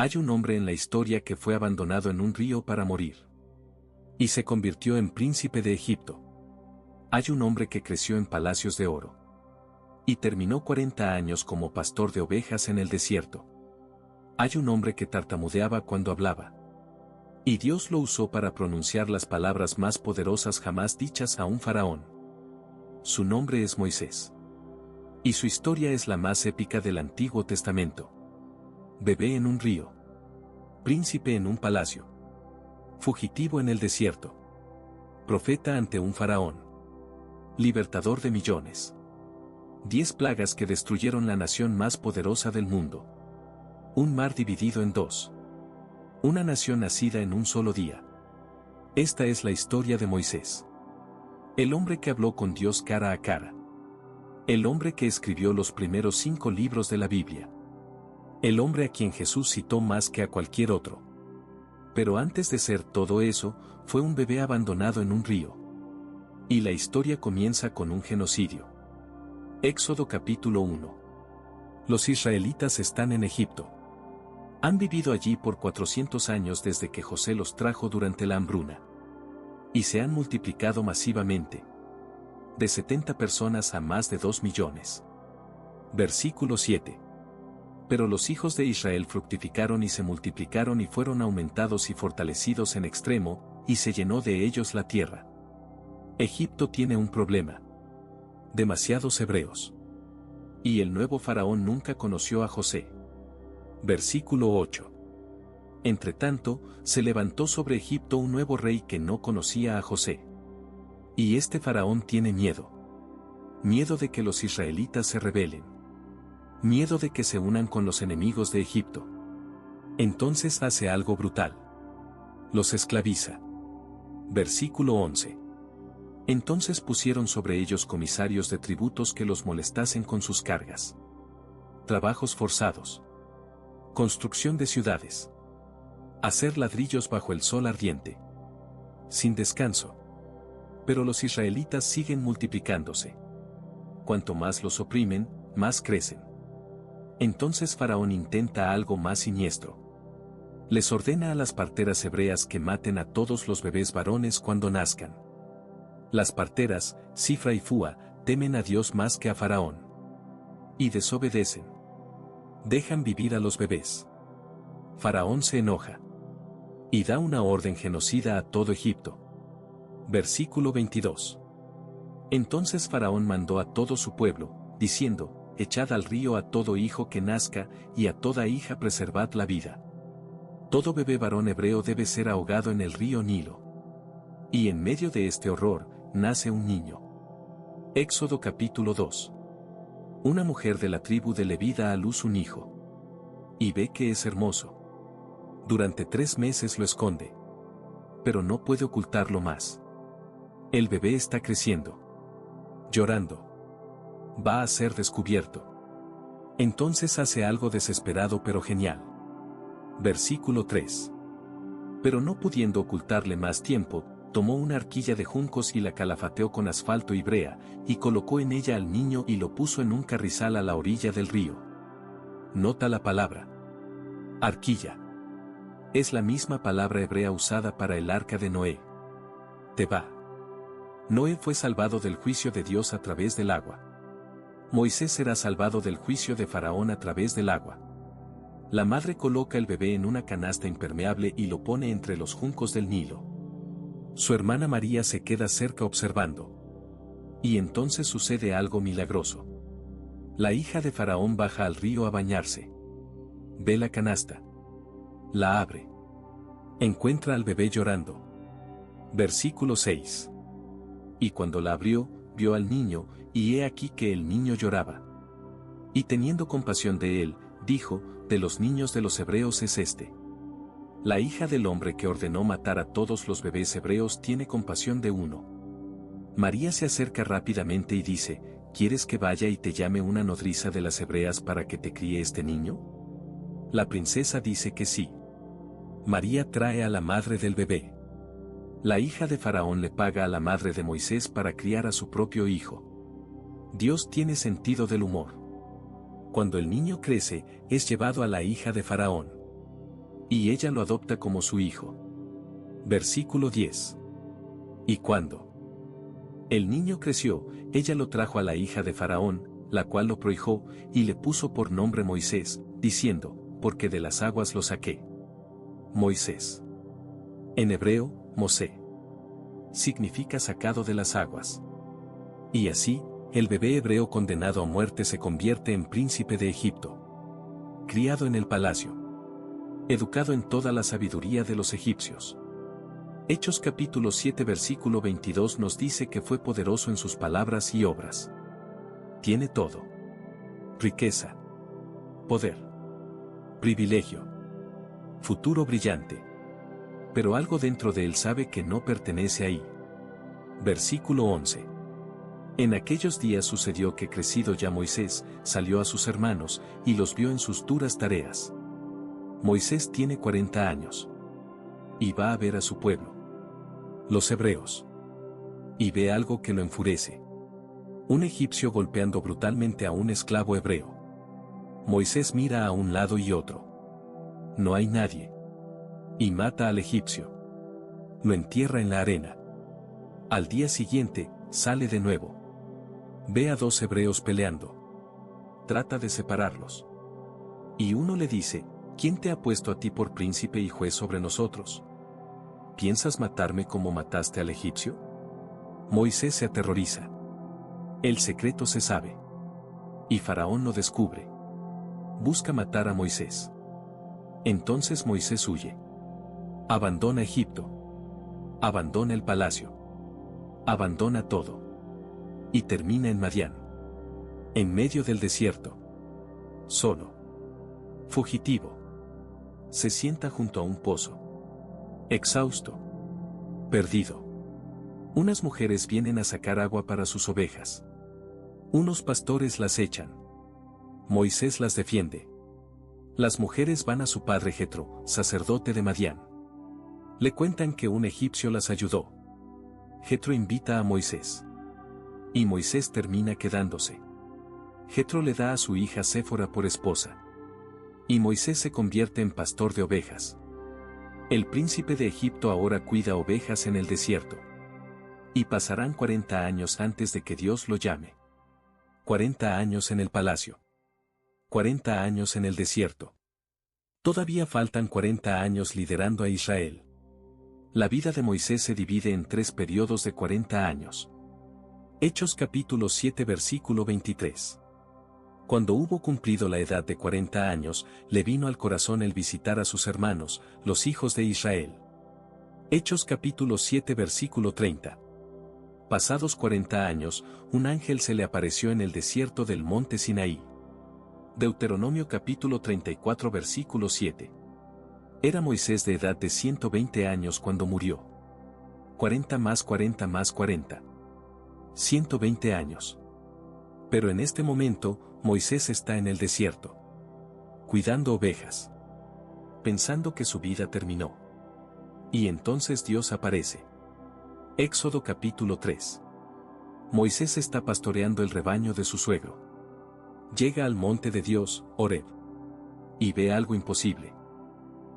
Hay un hombre en la historia que fue abandonado en un río para morir. Y se convirtió en príncipe de Egipto. Hay un hombre que creció en palacios de oro. Y terminó 40 años como pastor de ovejas en el desierto. Hay un hombre que tartamudeaba cuando hablaba. Y Dios lo usó para pronunciar las palabras más poderosas jamás dichas a un faraón. Su nombre es Moisés. Y su historia es la más épica del Antiguo Testamento. Bebé en un río. Príncipe en un palacio. Fugitivo en el desierto. Profeta ante un faraón. Libertador de millones. 10 plagas que destruyeron la nación más poderosa del mundo. Un mar dividido en dos. Una nación nacida en un solo día. Esta es la historia de Moisés. El hombre que habló con Dios cara a cara. El hombre que escribió los primeros 5 libros de la Biblia. El hombre a quien Jesús citó más que a cualquier otro. Pero antes de ser todo eso, fue un bebé abandonado en un río. Y la historia comienza con un genocidio. Éxodo capítulo 1. Los israelitas están en Egipto. Han vivido allí por 400 años desde que José los trajo durante la hambruna. Y se han multiplicado masivamente. De 70 personas a más de 2 millones. Versículo 7. Pero los hijos de Israel fructificaron y se multiplicaron y fueron aumentados y fortalecidos en extremo, y se llenó de ellos la tierra. Egipto tiene un problema. Demasiados hebreos. Y el nuevo faraón nunca conoció a José. Versículo 8. Entretanto, se levantó sobre Egipto un nuevo rey que no conocía a José. Y este faraón tiene miedo. Miedo de que los israelitas se rebelen. Miedo de que se unan con los enemigos de Egipto. Entonces hace algo brutal. Los esclaviza. Versículo 11. Entonces pusieron sobre ellos comisarios de tributos que los molestasen con sus cargas. Trabajos forzados. Construcción de ciudades. Hacer ladrillos bajo el sol ardiente. Sin descanso. Pero los israelitas siguen multiplicándose. Cuanto más los oprimen, más crecen. Entonces Faraón intenta algo más siniestro. Les ordena a las parteras hebreas que maten a todos los bebés varones cuando nazcan. Las parteras, Sifra y Fúa, temen a Dios más que a Faraón. Y desobedecen. Dejan vivir a los bebés. Faraón se enoja. Y da una orden genocida a todo Egipto. Versículo 22. Entonces Faraón mandó a todo su pueblo, diciendo, echad al río a todo hijo que nazca, y a toda hija preservad la vida. Todo bebé varón hebreo debe ser ahogado en el río Nilo. Y en medio de este horror, nace un niño. Éxodo capítulo 2. Una mujer de la tribu de Leví da a luz un hijo. Y ve que es hermoso. Durante 3 meses lo esconde. Pero no puede ocultarlo más. El bebé está creciendo. Llorando. Va a ser descubierto. Entonces hace algo desesperado pero genial. Versículo 3. Pero no pudiendo ocultarle más tiempo, tomó una arquilla de juncos y la calafateó con asfalto y brea, y colocó en ella al niño y lo puso en un carrizal a la orilla del río. Nota la palabra. Arquilla. Es la misma palabra hebrea usada para el arca de Noé. Teba. Noé fue salvado del juicio de Dios a través del agua. Moisés será salvado del juicio de Faraón a través del agua. La madre coloca el bebé en una canasta impermeable y lo pone entre los juncos del Nilo. Su hermana María se queda cerca observando. Y entonces sucede algo milagroso. La hija de Faraón baja al río a bañarse. Ve la canasta. La abre. Encuentra al bebé llorando. Versículo 6. Y cuando la abrió, vio al niño, y he aquí que el niño lloraba. Y teniendo compasión de él, dijo, de los niños de los hebreos es este. La hija del hombre que ordenó matar a todos los bebés hebreos tiene compasión de uno. María se acerca rápidamente y dice, ¿quieres que vaya y te llame una nodriza de las hebreas para que te críe este niño? La princesa dice que sí. María trae a la madre del bebé. La hija de Faraón le paga a la madre de Moisés para criar a su propio hijo. Dios tiene sentido del humor. Cuando el niño crece, es llevado a la hija de Faraón. y ella lo adopta como su hijo. Versículo 10. Y cuando el niño creció, ella lo trajo a la hija de Faraón, la cual lo prohijó, y le puso por nombre Moisés, diciendo, porque de las aguas lo saqué. Moisés. En hebreo, Mosé. Significa sacado de las aguas. Y así, el bebé hebreo condenado a muerte se convierte en príncipe de Egipto. Criado en el palacio. Educado en toda la sabiduría de los egipcios. Hechos capítulo 7 versículo 22 nos dice que fue poderoso en sus palabras y obras. Tiene todo. Riqueza. Poder. Privilegio. Futuro brillante. Pero algo dentro de él sabe que no pertenece ahí. Versículo 11. En aquellos días sucedió que crecido ya Moisés, salió a sus hermanos, y los vio en sus duras tareas. Moisés tiene 40 años. Y va a ver a su pueblo, los hebreos. Y ve algo que lo enfurece. Un egipcio golpeando brutalmente a un esclavo hebreo. Moisés mira a un lado y otro. No hay nadie. Y mata al egipcio. Lo entierra en la arena. Al día siguiente, sale de nuevo. Ve a dos hebreos peleando. Trata de separarlos. Y uno le dice, ¿quién te ha puesto a ti por príncipe y juez sobre nosotros? ¿Piensas matarme como mataste al egipcio? Moisés se aterroriza. El secreto se sabe. Y Faraón lo descubre. Busca matar a Moisés. Entonces Moisés huye. Abandona Egipto. Abandona el palacio. Abandona todo. Y termina en Madián. En medio del desierto. Solo. Fugitivo. Se sienta junto a un pozo. Exhausto. Perdido. Unas mujeres vienen a sacar agua para sus ovejas. Unos pastores las echan. Moisés las defiende. Las mujeres van a su padre Jetro, sacerdote de Madián. Le cuentan que un egipcio las ayudó. Jetro invita a Moisés. Y Moisés termina quedándose. Jetro le da a su hija Séfora por esposa. Y Moisés se convierte en pastor de ovejas. El príncipe de Egipto ahora cuida ovejas en el desierto. Y pasarán 40 años antes de que Dios lo llame. 40 años en el palacio. 40 años en el desierto. Todavía faltan 40 años liderando a Israel. La vida de Moisés se divide en 3 periodos de 40 años. Hechos capítulo 7 versículo 23. Cuando hubo cumplido la edad de 40 años, le vino al corazón el visitar a sus hermanos, los hijos de Israel. Hechos capítulo 7 versículo 30. Pasados 40 años, un ángel se le apareció en el desierto del monte Sinaí. Deuteronomio capítulo 34 versículo 7. Era Moisés de edad de 120 años cuando murió. 40 más 40 más 40. 120 años. Pero en este momento, Moisés está en el desierto. Cuidando ovejas. Pensando que su vida terminó. Y entonces Dios aparece. Éxodo capítulo 3. Moisés está pastoreando el rebaño de su suegro. Llega al monte de Dios, Horeb. Y ve algo imposible.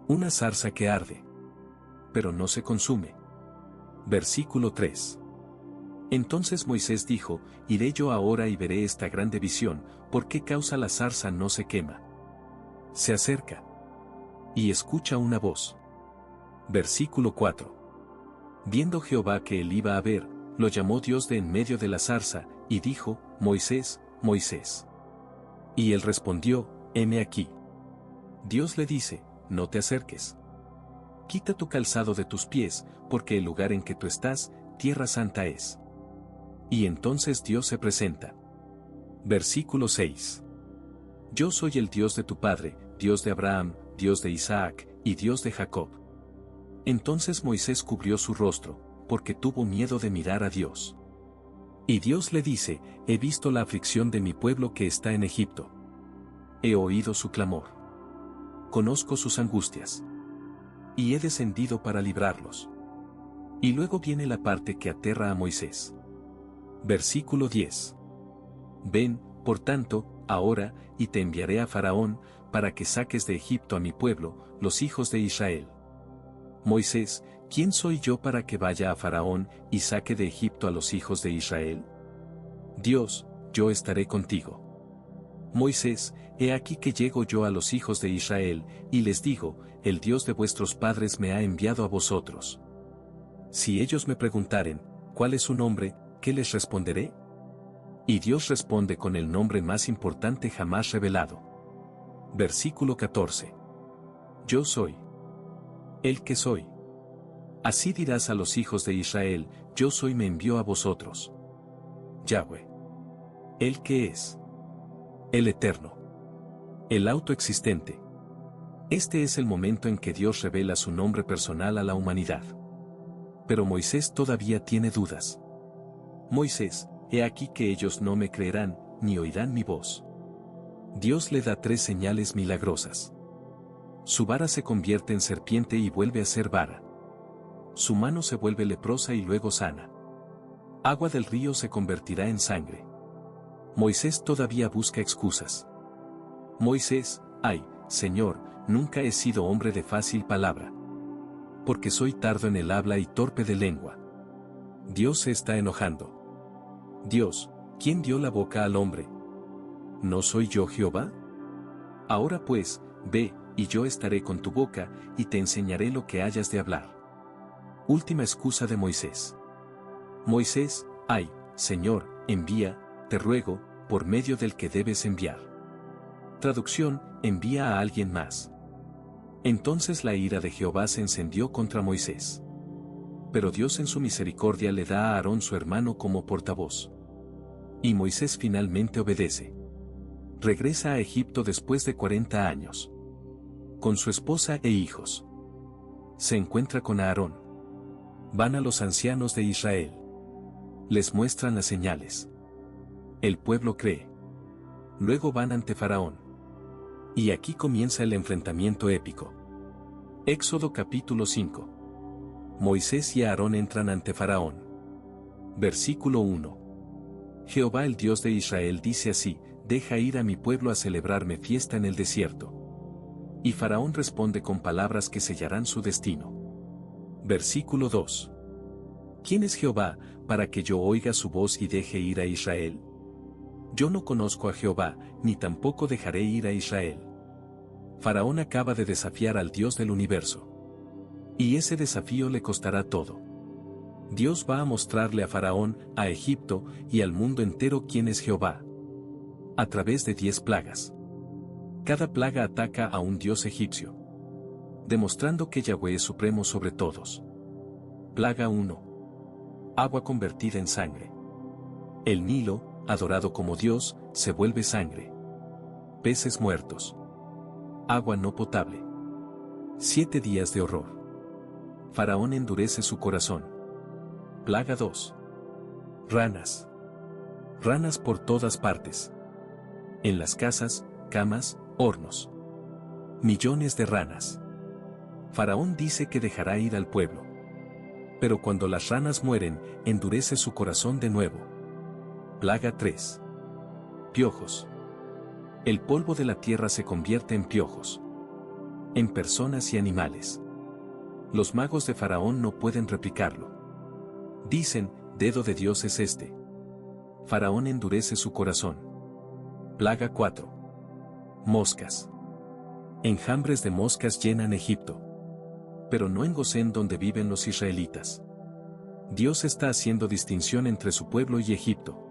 Una zarza que arde. Pero no se consume. Versículo 3. Entonces Moisés dijo, iré yo ahora y veré esta grande visión, ¿por qué causa la zarza no se quema? Se acerca. Y escucha una voz. Versículo 4. Viendo Jehová que él iba a ver, lo llamó Dios de en medio de la zarza, y dijo, Moisés, Moisés. Y él respondió, heme aquí. Dios le dice, no te acerques. Quita tu calzado de tus pies, porque el lugar en que tú estás, tierra santa es. Y entonces Dios se presenta. Versículo 6. Yo soy el Dios de tu padre, Dios de Abraham, Dios de Isaac, y Dios de Jacob. Entonces Moisés cubrió su rostro, porque tuvo miedo de mirar a Dios. Y Dios le dice, he visto la aflicción de mi pueblo que está en Egipto. He oído su clamor. Conozco sus angustias. Y he descendido para librarlos. Y luego viene la parte que aterra a Moisés. Versículo 10. Ven, por tanto, ahora, y te enviaré a Faraón, para que saques de Egipto a mi pueblo, los hijos de Israel. Moisés, ¿quién soy yo para que vaya a Faraón y saque de Egipto a los hijos de Israel? Dios, yo estaré contigo. Moisés, he aquí que llego yo a los hijos de Israel, y les digo, el Dios de vuestros padres me ha enviado a vosotros. Si ellos me preguntaren, ¿cuál es su nombre?, ¿qué les responderé? Y Dios responde con el nombre más importante jamás revelado. Versículo 14. Yo soy el que soy. Así dirás a los hijos de Israel, yo soy me envió a vosotros. Yahweh. El que es. El eterno. El autoexistente. Este es el momento en que Dios revela su nombre personal a la humanidad. Pero Moisés todavía tiene dudas. Moisés, he aquí que ellos no me creerán, ni oirán mi voz. Dios le da 3 señales milagrosas. Su vara se convierte en serpiente y vuelve a ser vara. Su mano se vuelve leprosa y luego sana. Agua del río se convertirá en sangre. Moisés todavía busca excusas. Moisés, ay, Señor, nunca he sido hombre de fácil palabra. Porque soy tardo en el habla y torpe de lengua. Dios se está enojando. Dios, ¿quién dio la boca al hombre? ¿No soy yo Jehová? Ahora pues, ve, y yo estaré con tu boca, y te enseñaré lo que hayas de hablar. Última excusa de Moisés. Moisés, ay, Señor, envía, te ruego, por medio del que debes enviar. Traducción, envía a alguien más. Entonces la ira de Jehová se encendió contra Moisés. Pero Dios en su misericordia le da a Aarón su hermano como portavoz. Y Moisés finalmente obedece. Regresa a Egipto después de 40 años. Con su esposa e hijos. Se encuentra con Aarón. Van a los ancianos de Israel. Les muestran las señales. El pueblo cree. Luego van ante Faraón. Y aquí comienza el enfrentamiento épico. Éxodo capítulo 5. Moisés y Aarón entran ante Faraón. Versículo 1. Jehová el Dios de Israel dice así, deja ir a mi pueblo a celebrarme fiesta en el desierto. Y Faraón responde con palabras que sellarán su destino. Versículo 2. ¿Quién es Jehová, para que yo oiga su voz y deje ir a Israel? Yo no conozco a Jehová, ni tampoco dejaré ir a Israel. Faraón acaba de desafiar al Dios del universo. Y ese desafío le costará todo. Dios va a mostrarle a Faraón, a Egipto y al mundo entero quién es Jehová. A través de 10 plagas. Cada plaga ataca a un dios egipcio. Demostrando que Yahweh es supremo sobre todos. Plaga 1. Agua convertida en sangre. El Nilo, adorado como Dios, se vuelve sangre. Peces muertos. Agua no potable. 7 días de horror. Faraón endurece su corazón. Plaga 2. Ranas. Ranas por todas partes. En las casas, camas, hornos. Millones de ranas. Faraón dice que dejará ir al pueblo. Pero cuando las ranas mueren, endurece su corazón de nuevo. Plaga 3. Piojos. El polvo de la tierra se convierte en piojos. En personas y animales. Los magos de Faraón no pueden replicarlo. Dicen, dedo de Dios es este. Faraón endurece su corazón. Plaga 4. Moscas. Enjambres de moscas llenan Egipto. Pero no en Gosén donde viven los israelitas. Dios está haciendo distinción entre su pueblo y Egipto.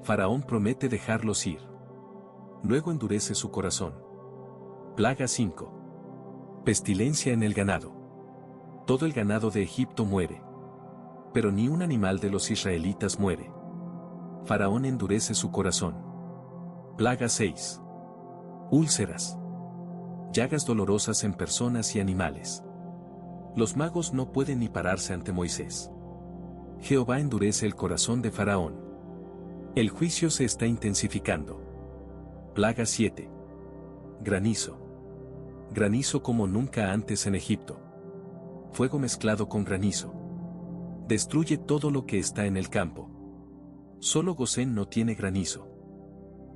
Faraón promete dejarlos ir. Luego endurece su corazón. Plaga 5. Pestilencia en el ganado. Todo el ganado de Egipto muere. Pero ni un animal de los israelitas muere. Faraón endurece su corazón. Plaga 6. Úlceras. Llagas dolorosas en personas y animales. Los magos no pueden ni pararse ante Moisés. Jehová endurece el corazón de Faraón. El juicio se está intensificando. Plaga 7. Granizo. Granizo como nunca antes en Egipto. Fuego mezclado con granizo. Destruye todo lo que está en el campo. Solo Gosén no tiene granizo.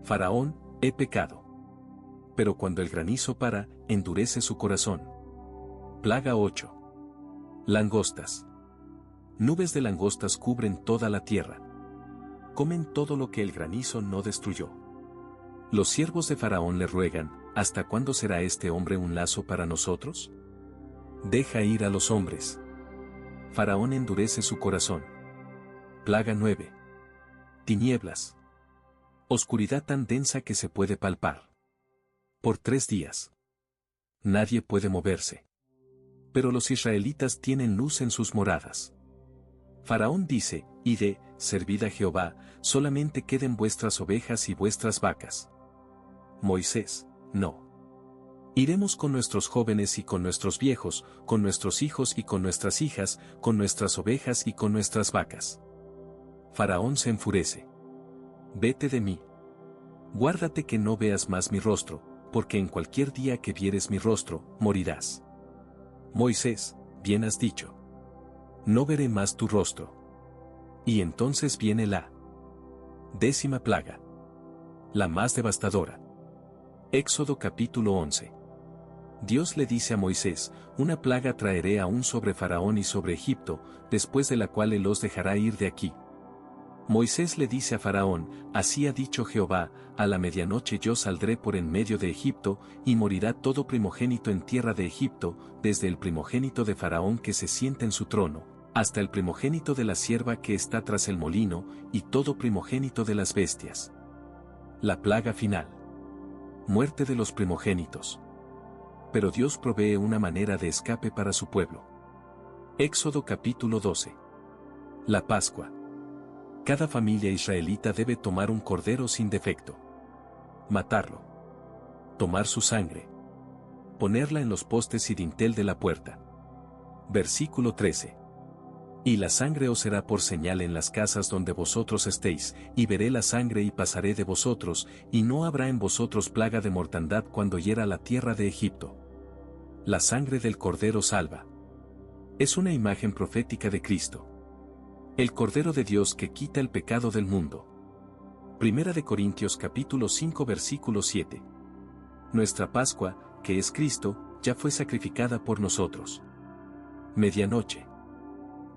Faraón, he pecado. pero cuando el granizo para, endurece su corazón. Plaga 8. Langostas. Nubes de langostas cubren toda la tierra. Comen todo lo que el granizo no destruyó. Los siervos de Faraón le ruegan, ¿hasta cuándo será este hombre un lazo para nosotros? Deja ir a los hombres. Faraón endurece su corazón. Plaga 9. Tinieblas. Oscuridad tan densa que se puede palpar. Por 3 días. Nadie puede moverse. Pero los israelitas tienen luz en sus moradas. Faraón dice, id, servid a Jehová, solamente queden vuestras ovejas y vuestras vacas. Moisés, no. Iremos con nuestros jóvenes y con nuestros viejos, con nuestros hijos y con nuestras hijas, con nuestras ovejas y con nuestras vacas. Faraón se enfurece. Vete de mí. Guárdate que no veas más mi rostro, porque en cualquier día que vieres mi rostro, morirás. Moisés, bien has dicho. No veré más tu rostro. Y entonces viene la 10ª plaga. La más devastadora. Éxodo capítulo 11. Dios le dice a Moisés, una plaga traeré aún sobre Faraón y sobre Egipto, después de la cual él los dejará ir de aquí. Moisés le dice a Faraón, así ha dicho Jehová, a la medianoche yo saldré por en medio de Egipto, y morirá todo primogénito en tierra de Egipto, desde el primogénito de Faraón que se sienta en su trono, hasta el primogénito de la sierva que está tras el molino, y todo primogénito de las bestias. La plaga final. Muerte de los primogénitos. Pero Dios provee una manera de escape para su pueblo. Éxodo capítulo 12. La Pascua. Cada familia israelita debe tomar un cordero sin defecto. Matarlo. Tomar su sangre. Ponerla en los postes y dintel de la puerta. Versículo 13. Y la sangre os será por señal en las casas donde vosotros estéis, y veré la sangre y pasaré de vosotros, y no habrá en vosotros plaga de mortandad cuando hiera la tierra de Egipto. La sangre del cordero salva. Es una imagen profética de Cristo. El Cordero de Dios que quita el pecado del mundo. Primera de Corintios capítulo 5 versículo 7. Nuestra Pascua, que es Cristo, ya fue sacrificada por nosotros. Medianoche.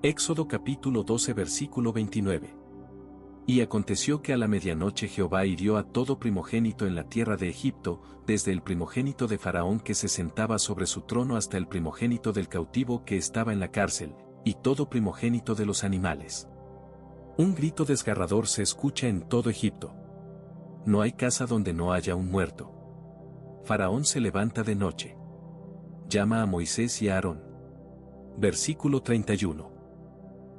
Éxodo capítulo 12 versículo 29. Y aconteció que a la medianoche Jehová hirió a todo primogénito en la tierra de Egipto, desde el primogénito de Faraón que se sentaba sobre su trono hasta el primogénito del cautivo que estaba en la cárcel, y todo primogénito de los animales. Un grito desgarrador se escucha en todo Egipto. No hay casa donde no haya un muerto. Faraón se levanta de noche. Llama a Moisés y a Aarón. Versículo 31.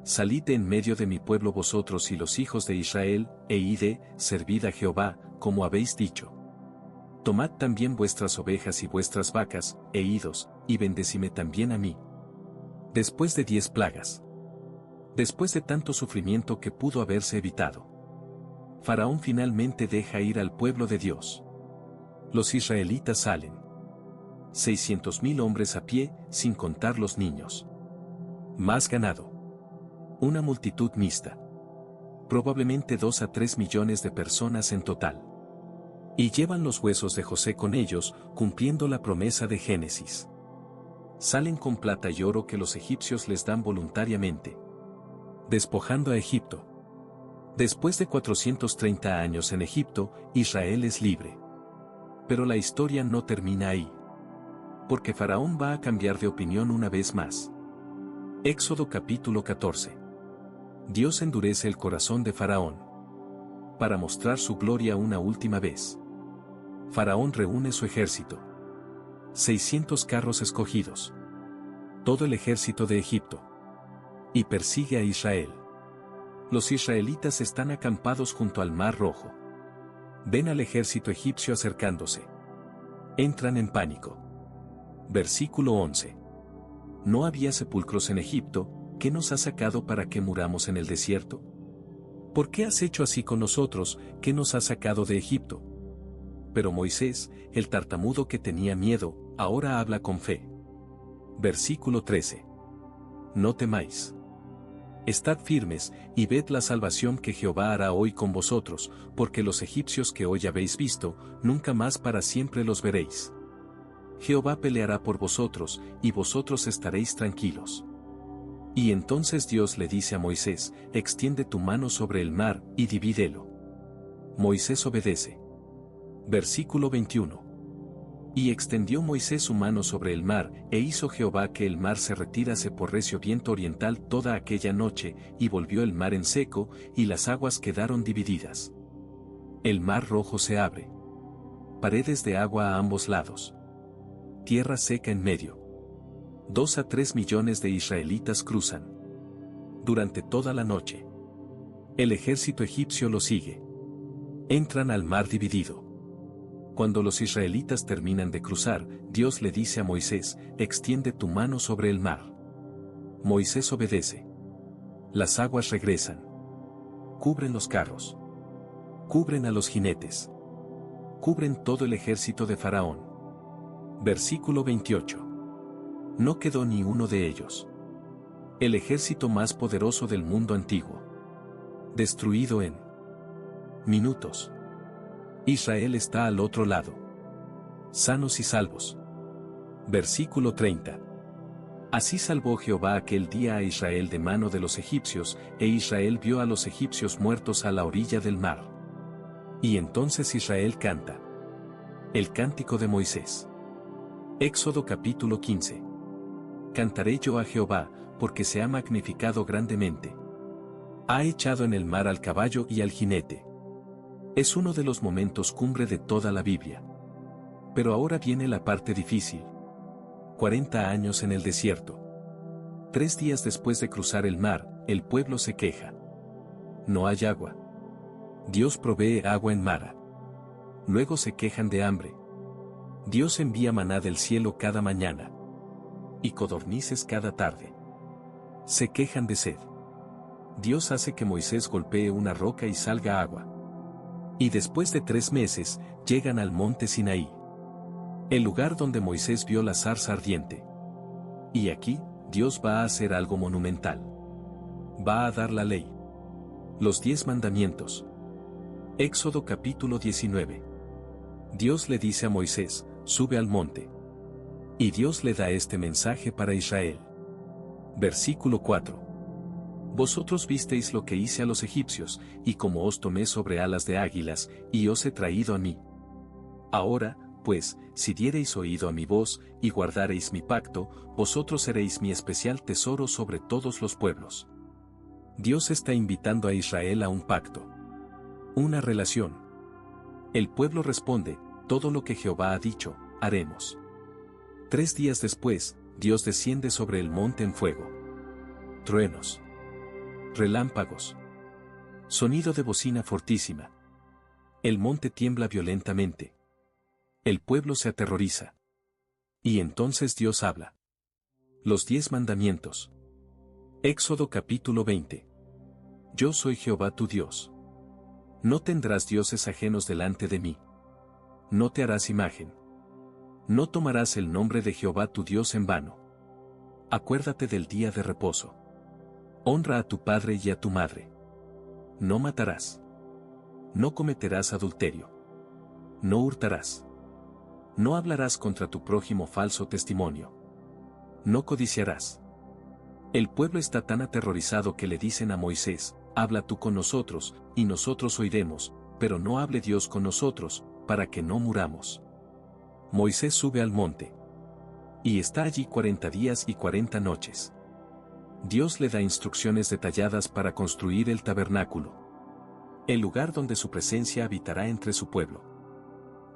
Salid de en medio de mi pueblo vosotros y los hijos de Israel, e id, servid a Jehová, como habéis dicho. Tomad también vuestras ovejas y vuestras vacas, e idos, y bendecime también a mí. Después de 10 plagas. Después de tanto sufrimiento que pudo haberse evitado. Faraón finalmente deja ir al pueblo de Dios. Los israelitas salen. 600.000 hombres a pie, sin contar los niños. Más ganado. Una multitud mixta. Probablemente 2 a 3 millones de personas en total. Y llevan los huesos de José con ellos, cumpliendo la promesa de Génesis. Salen con plata y oro que los egipcios les dan voluntariamente. Despojando a Egipto. Después de 430 años en Egipto, Israel es libre. Pero la historia no termina ahí. Porque Faraón va a cambiar de opinión una vez más. Éxodo capítulo 14. Dios endurece el corazón de Faraón. Para mostrar su gloria una última vez. Faraón reúne su ejército. 600 carros escogidos. Todo el ejército de Egipto. Y persigue a Israel. Los israelitas están acampados junto al Mar Rojo. Ven al ejército egipcio acercándose. Entran en pánico. Versículo 11. ¿No había sepulcros en Egipto? ¿Qué nos has sacado para que muramos en el desierto? ¿Por qué has hecho así con nosotros, que nos has sacado de Egipto? Pero Moisés, el tartamudo que tenía miedo, ahora habla con fe. Versículo 13. No temáis. Estad firmes, y ved la salvación que Jehová hará hoy con vosotros, porque los egipcios que hoy habéis visto, nunca más para siempre los veréis. Jehová peleará por vosotros, y vosotros estaréis tranquilos. Y entonces Dios le dice a Moisés, extiende tu mano sobre el mar, y divídelo. Moisés obedece. Versículo 21. Y extendió Moisés su mano sobre el mar, e hizo Jehová que el mar se retirase por recio viento oriental toda aquella noche, y volvió el mar en seco, y las aguas quedaron divididas. El mar rojo se abre. Paredes de agua a ambos lados. Tierra seca en medio. 2 a 3 millones de israelitas cruzan. Durante toda la noche. El ejército egipcio lo sigue. Entran al mar dividido. Cuando los israelitas terminan de cruzar, Dios le dice a Moisés, extiende tu mano sobre el mar. Moisés obedece. Las aguas regresan. Cubren los carros. Cubren a los jinetes. Cubren todo el ejército de Faraón. Versículo 28. No quedó ni uno de ellos. El ejército más poderoso del mundo antiguo. Destruido en minutos. Israel está al otro lado. Sanos y salvos. Versículo 30. Así salvó Jehová aquel día a Israel de mano de los egipcios, e Israel vio a los egipcios muertos a la orilla del mar. Y entonces Israel canta. El cántico de Moisés. Éxodo capítulo 15. Cantaré yo a Jehová, porque se ha magnificado grandemente. Ha echado en el mar al caballo y al jinete. Es uno de los momentos cumbre de toda la Biblia. Pero ahora viene la parte difícil. 40 años en el desierto. 3 días después de cruzar el mar, el pueblo se queja. No hay agua. Dios provee agua en Mara. Luego se quejan de hambre. Dios envía maná del cielo cada mañana. Y codornices cada tarde. Se quejan de sed. Dios hace que Moisés golpee una roca y salga agua. Y después de 3 meses, llegan al monte Sinaí. El lugar donde Moisés vio la zarza ardiente. Y aquí, Dios va a hacer algo monumental. Va a dar la ley. Los 10 mandamientos. Éxodo capítulo 19. Dios le dice a Moisés, sube al monte. Y Dios le da este mensaje para Israel. Versículo 4. Vosotros visteis lo que hice a los egipcios, y como os tomé sobre alas de águilas, y os he traído a mí. Ahora, pues, si diereis oído a mi voz, y guardareis mi pacto, vosotros seréis mi especial tesoro sobre todos los pueblos. Dios está invitando a Israel a un pacto. Una relación. El pueblo responde, todo lo que Jehová ha dicho, haremos. 3 días después, Dios desciende sobre el monte en fuego. Truenos. Relámpagos. Sonido de bocina fortísima. El monte tiembla violentamente. El pueblo se aterroriza. Y entonces Dios habla. Los 10 mandamientos. Éxodo capítulo 20. Yo soy Jehová tu Dios. No tendrás dioses ajenos delante de mí. No te harás imagen. No tomarás el nombre de Jehová tu Dios en vano. Acuérdate del día de reposo. Honra a tu padre y a tu madre. No matarás. No cometerás adulterio. No hurtarás. No hablarás contra tu prójimo falso testimonio. No codiciarás. El pueblo está tan aterrorizado que le dicen a Moisés, habla tú con nosotros, y nosotros oiremos, pero no hable Dios con nosotros, para que no muramos. Moisés sube al monte. Y está allí 40 días y 40 noches. Dios le da instrucciones detalladas para construir el tabernáculo. El lugar donde su presencia habitará entre su pueblo.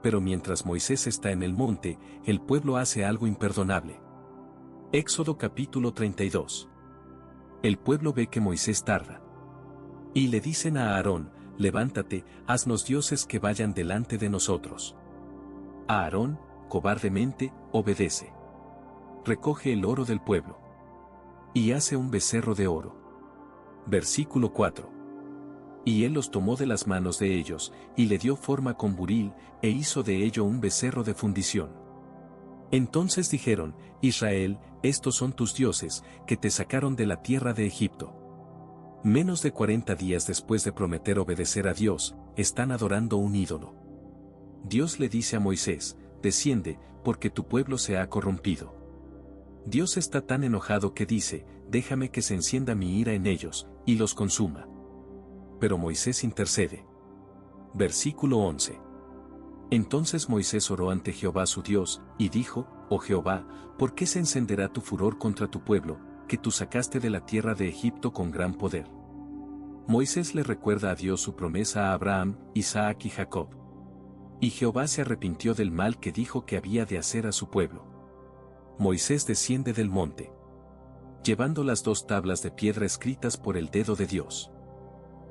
Pero mientras Moisés está en el monte, el pueblo hace algo imperdonable. Éxodo capítulo 32. El pueblo ve que Moisés tarda. Y le dicen a Aarón, levántate, haznos dioses que vayan delante de nosotros. Aarón, cobardemente, obedece. Recoge el oro del pueblo. Y hace un becerro de oro. Versículo 4. Y él los tomó de las manos de ellos, y le dio forma con buril, e hizo de ello un becerro de fundición. Entonces dijeron, Israel, estos son tus dioses, que te sacaron de la tierra de Egipto. Menos de 40 días después de prometer obedecer a Dios, están adorando un ídolo. Dios le dice a Moisés, desciende, porque tu pueblo se ha corrompido. Dios está tan enojado que dice, déjame que se encienda mi ira en ellos, y los consuma. Pero Moisés intercede. Versículo 11. Entonces Moisés oró ante Jehová su Dios, y dijo, oh Jehová, ¿por qué se encenderá tu furor contra tu pueblo, que tú sacaste de la tierra de Egipto con gran poder? Moisés le recuerda a Dios su promesa a Abraham, Isaac y Jacob. Y Jehová se arrepintió del mal que dijo que había de hacer a su pueblo. Moisés desciende del monte, llevando las 2 tablas de piedra escritas por el dedo de Dios.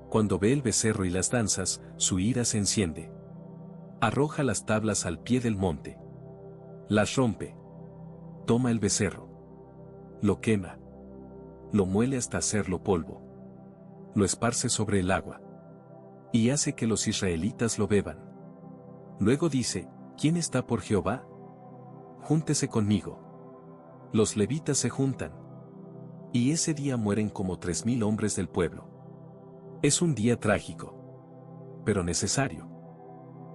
Cuando ve el becerro y las danzas, su ira se enciende. Arroja las tablas al pie del monte. Las rompe. Toma el becerro. Lo quema. Lo muele hasta hacerlo polvo. Lo esparce sobre el agua. Y hace que los israelitas lo beban. Luego dice, ¿quién está por Jehová? Júntese conmigo. Los levitas se juntan. Y ese día mueren como 3000 hombres del pueblo. Es un día trágico, pero necesario.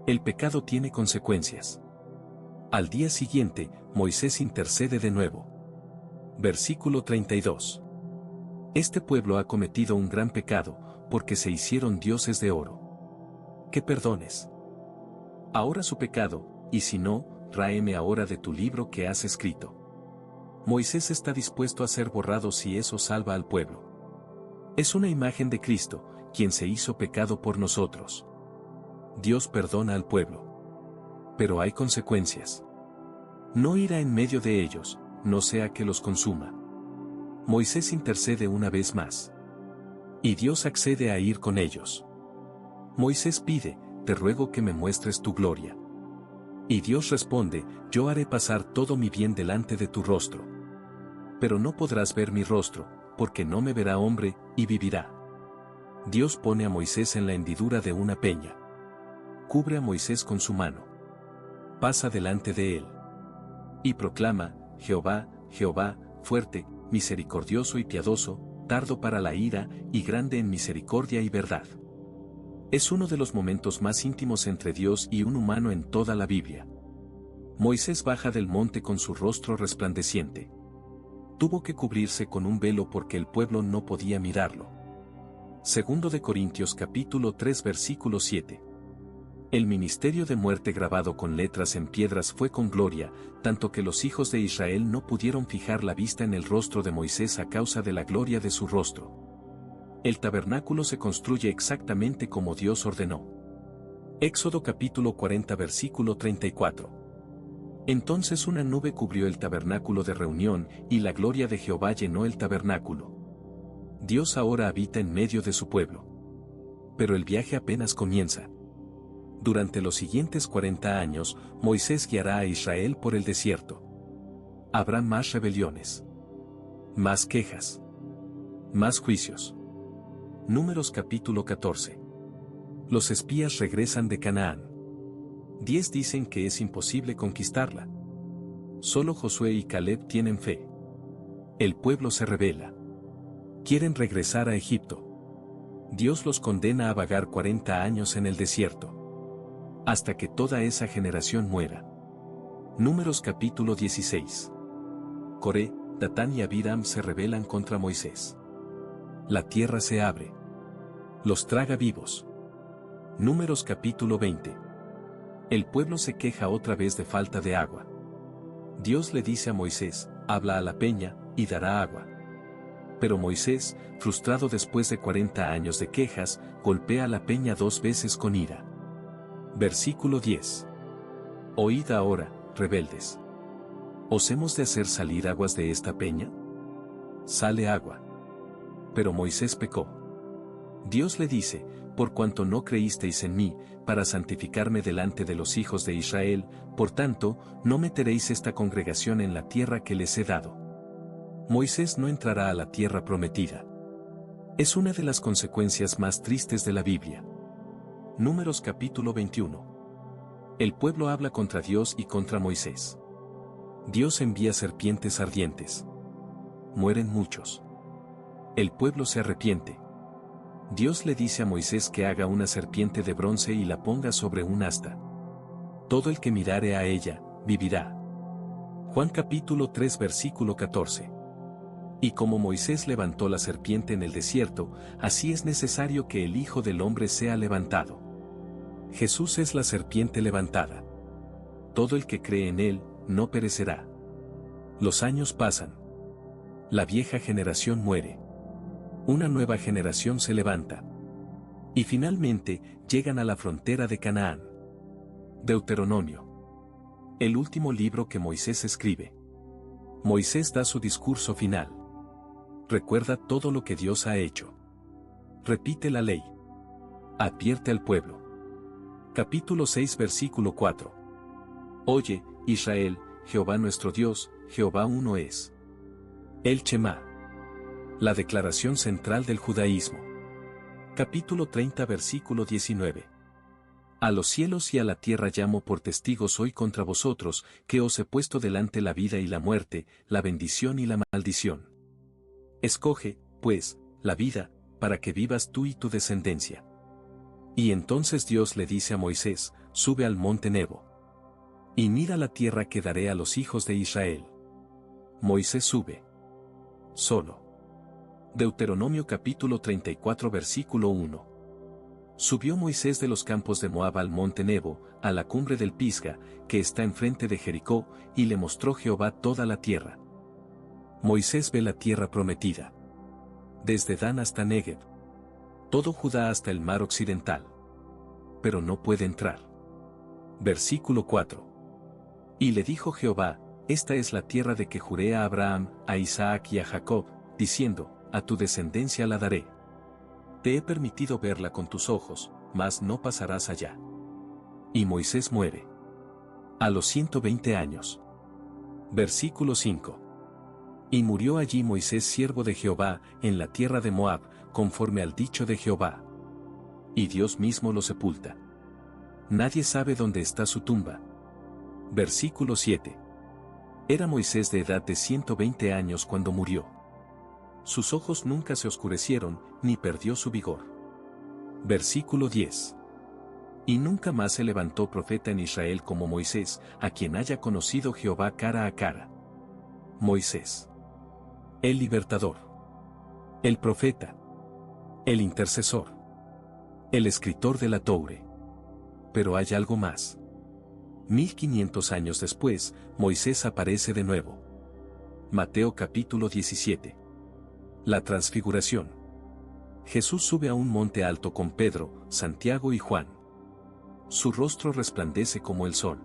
El pecado tiene consecuencias. Al día siguiente, Moisés intercede de nuevo. Versículo 32. Este pueblo ha cometido un gran pecado, porque se hicieron dioses de oro. Que perdones ahora su pecado, y si no, tráeme ahora de tu libro que has escrito. Moisés está dispuesto a ser borrado si eso salva al pueblo. Es una imagen de Cristo, quien se hizo pecado por nosotros. Dios perdona al pueblo. Pero hay consecuencias. No irá en medio de ellos, no sea que los consuma. Moisés intercede una vez más. Y Dios accede a ir con ellos. Moisés pide, te ruego que me muestres tu gloria. Y Dios responde, yo haré pasar todo mi bien delante de tu rostro. Pero no podrás ver mi rostro, porque no me verá hombre, y vivirá. Dios pone a Moisés en la hendidura de una peña. Cubre a Moisés con su mano. Pasa delante de él. Y proclama, Jehová, Jehová, fuerte, misericordioso y piadoso, tardo para la ira, y grande en misericordia y verdad. Es uno de los momentos más íntimos entre Dios y un humano en toda la Biblia. Moisés baja del monte con su rostro resplandeciente. Tuvo que cubrirse con un velo porque el pueblo no podía mirarlo. Segundo de Corintios capítulo 3 versículo 7. El ministerio de muerte grabado con letras en piedras fue con gloria, tanto que los hijos de Israel no pudieron fijar la vista en el rostro de Moisés a causa de la gloria de su rostro. El tabernáculo se construye exactamente como Dios ordenó. Éxodo capítulo 40 versículo 34. Entonces una nube cubrió el tabernáculo de reunión, y la gloria de Jehová llenó el tabernáculo. Dios ahora habita en medio de su pueblo. Pero el viaje apenas comienza. Durante los siguientes 40 años, Moisés guiará a Israel por el desierto. Habrá más rebeliones, más quejas, más juicios. Números capítulo 14. Los espías regresan de Canaán. 10 dicen que es imposible conquistarla. Solo Josué y Caleb tienen fe. El pueblo se rebela. Quieren regresar a Egipto. Dios los condena a vagar 40 años en el desierto. Hasta que toda esa generación muera. Números capítulo 16. Coré, Datán y Abiram se rebelan contra Moisés. La tierra se abre. Los traga vivos. Números capítulo 20. El pueblo se queja otra vez de falta de agua. Dios le dice a Moisés, habla a la peña, y dará agua. Pero Moisés, frustrado después de 40 años de quejas, golpea la peña 2 veces con ira. Versículo 10. Oíd ahora, rebeldes. ¿Os hemos de hacer salir aguas de esta peña? Sale agua. Pero Moisés pecó. Dios le dice, por cuanto no creísteis en mí, para santificarme delante de los hijos de Israel, por tanto, no meteréis esta congregación en la tierra que les he dado. Moisés no entrará a la tierra prometida. Es una de las consecuencias más tristes de la Biblia. Números capítulo 21. El pueblo habla contra Dios y contra Moisés. Dios envía serpientes ardientes. Mueren muchos. El pueblo se arrepiente. Dios le dice a Moisés que haga una serpiente de bronce y la ponga sobre un asta. Todo el que mirare a ella, vivirá. Juan capítulo 3 versículo 14. Y como Moisés levantó la serpiente en el desierto, así es necesario que el Hijo del Hombre sea levantado. Jesús es la serpiente levantada. Todo el que cree en él, no perecerá. Los años pasan. La vieja generación muere. Una nueva generación se levanta. Y finalmente, llegan a la frontera de Canaán. Deuteronomio. El último libro que Moisés escribe. Moisés da su discurso final. Recuerda todo lo que Dios ha hecho. Repite la ley. Advierte al pueblo. Capítulo 6 versículo 4. Oye, Israel, Jehová nuestro Dios, Jehová uno es. El Shema. La declaración central del judaísmo. Capítulo 30 versículo 19. A los cielos y a la tierra llamo por testigos hoy contra vosotros, que os he puesto delante la vida y la muerte, la bendición y la maldición. Escoge, pues, la vida, para que vivas tú y tu descendencia. Y entonces Dios le dice a Moisés, sube al monte Nebo. Y mira la tierra que daré a los hijos de Israel. Moisés sube. Solo. Deuteronomio capítulo 34 versículo 1. Subió Moisés de los campos de Moab al monte Nebo, a la cumbre del Pisga, que está enfrente de Jericó, y le mostró Jehová toda la tierra. Moisés ve la tierra prometida. Desde Dan hasta Negev. Todo Judá hasta el mar occidental. Pero no puede entrar. Versículo 4. Y le dijo Jehová, esta es la tierra de que juré a Abraham, a Isaac y a Jacob, diciendo, a tu descendencia la daré. Te he permitido verla con tus ojos, mas no pasarás allá. Y Moisés muere. A los 120 años. Versículo 5. Y murió allí Moisés siervo de Jehová, en la tierra de Moab, conforme al dicho de Jehová. Y Dios mismo lo sepulta. Nadie sabe dónde está su tumba. Versículo 7. Era Moisés de edad de 120 años cuando murió. Sus ojos nunca se oscurecieron, ni perdió su vigor. Versículo 10. Y nunca más se levantó profeta en Israel como Moisés, a quien haya conocido Jehová cara a cara. Moisés. El libertador. El profeta. El intercesor. El escritor de la Toure. Pero hay algo más. 1500 años después, Moisés aparece de nuevo. Mateo capítulo 17. La transfiguración. Jesús sube a un monte alto con Pedro, Santiago y Juan. Su rostro resplandece como el sol.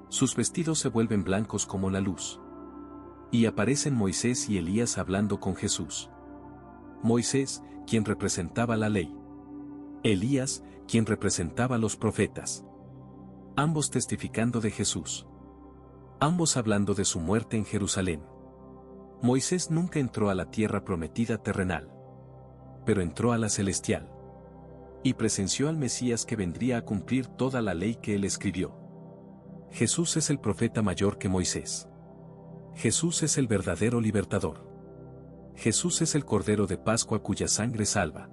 Sus vestidos se vuelven blancos como la luz. Y aparecen Moisés y Elías hablando con Jesús. Moisés, quien representaba la ley. Elías, quien representaba los profetas. Ambos testificando de Jesús. Ambos hablando de su muerte en Jerusalén. Moisés nunca entró a la tierra prometida terrenal. Pero entró a la celestial. Y presenció al Mesías que vendría a cumplir toda la ley que él escribió. Jesús es el profeta mayor que Moisés. Jesús es el verdadero libertador. Jesús es el Cordero de Pascua cuya sangre salva.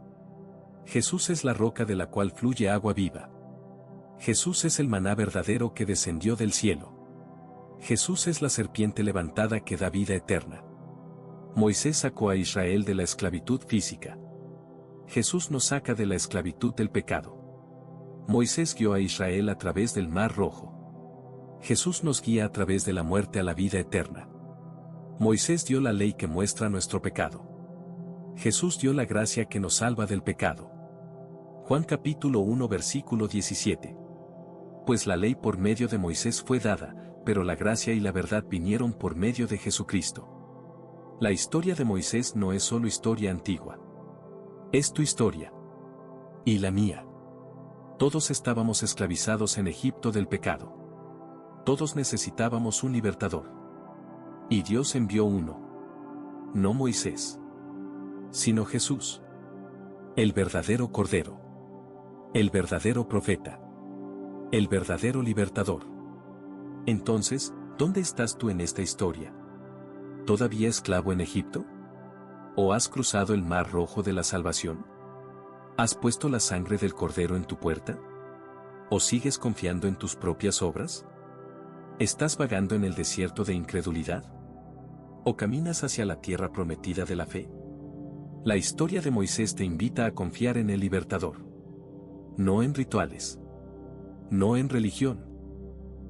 Jesús es la roca de la cual fluye agua viva. Jesús es el maná verdadero que descendió del cielo. Jesús es la serpiente levantada que da vida eterna. Moisés sacó a Israel de la esclavitud física. Jesús nos saca de la esclavitud del pecado. Moisés guió a Israel a través del Mar Rojo. Jesús nos guía a través de la muerte a la vida eterna. Moisés dio la ley que muestra nuestro pecado. Jesús dio la gracia que nos salva del pecado. Juan capítulo 1 versículo 17. Pues la ley por medio de Moisés fue dada, pero la gracia y la verdad vinieron por medio de Jesucristo. La historia de Moisés no es solo historia antigua. Es tu historia. Y la mía. Todos estábamos esclavizados en Egipto del pecado. Todos necesitábamos un libertador. Y Dios envió uno. No Moisés. Sino Jesús. El verdadero Cordero. El verdadero profeta. El verdadero libertador. Entonces, ¿dónde estás tú en esta historia? ¿Todavía esclavo en Egipto? ¿O has cruzado el mar rojo de la salvación? ¿Has puesto la sangre del Cordero en tu puerta? ¿O sigues confiando en tus propias obras? ¿Estás vagando en el desierto de incredulidad? ¿O caminas hacia la tierra prometida de la fe? La historia de Moisés te invita a confiar en el Libertador. No en rituales. No en religión.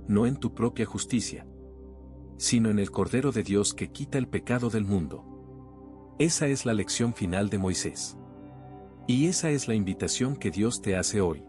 No en tu propia justicia. Sino en el Cordero de Dios que quita el pecado del mundo. Esa es la lección final de Moisés. Y esa es la invitación que Dios te hace hoy.